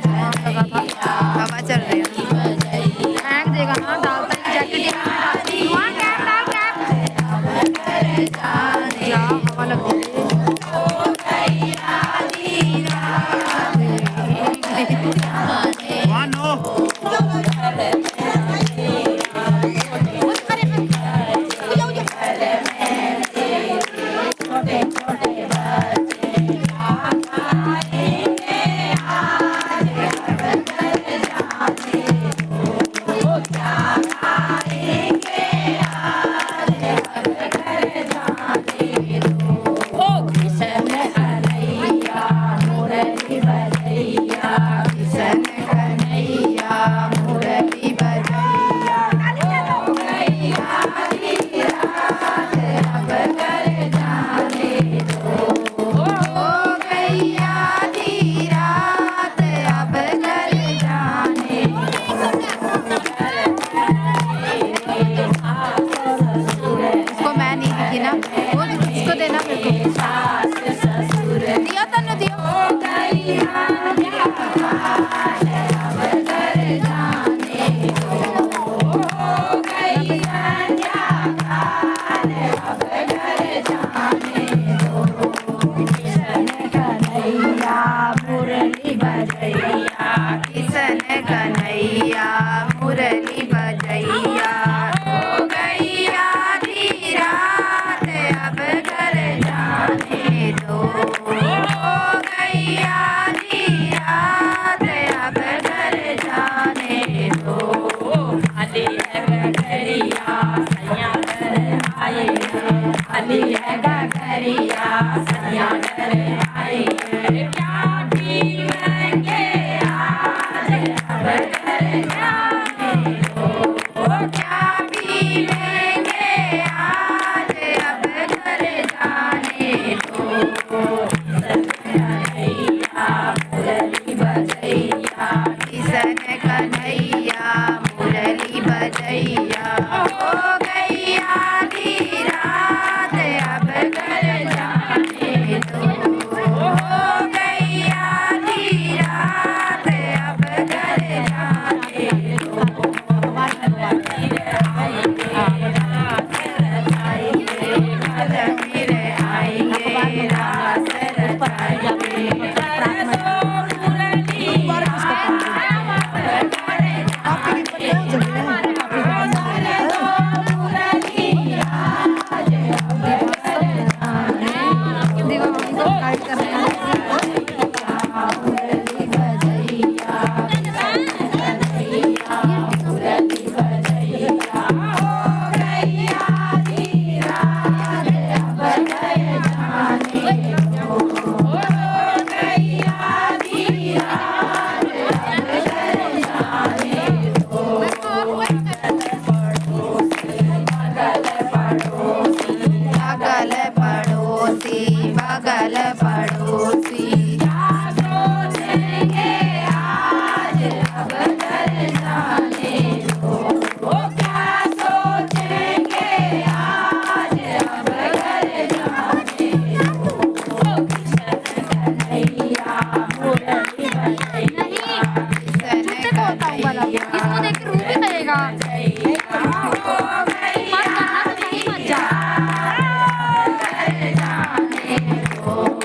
हवा चल रही है। फेंक देगा ना, डालता है जैकेट वहाँ कैप जा हवा लग रही। मुरली बजैया हो गैया दी रात अब घर जाने दो, हो गैया दी रात अब घर जाने दो। अली है गगरिया सैया घर आए, अली है गगरिया सैया घर आए, क्या पीवेंगे आज अब घर जाने दो, क्या पीवेंगे आज अब घर जाने दो। मुरली बजैया किशन कन्हैया मुरली बजैया हो गैया दी रात अब घर जाने दो, हो गैया दी रात अब घर जाने दो। मेरे आएंगे रास रचाएंगे। बगल पड़ोसी क्या सोचेंगे आज अब घर जाने दो, वो क्या सोचेंगे आज अब घर जाने दो। किशन कन्हैया मुरली बजैया किशन कन्हैया इसको देख के रूह भी करेगा। Oh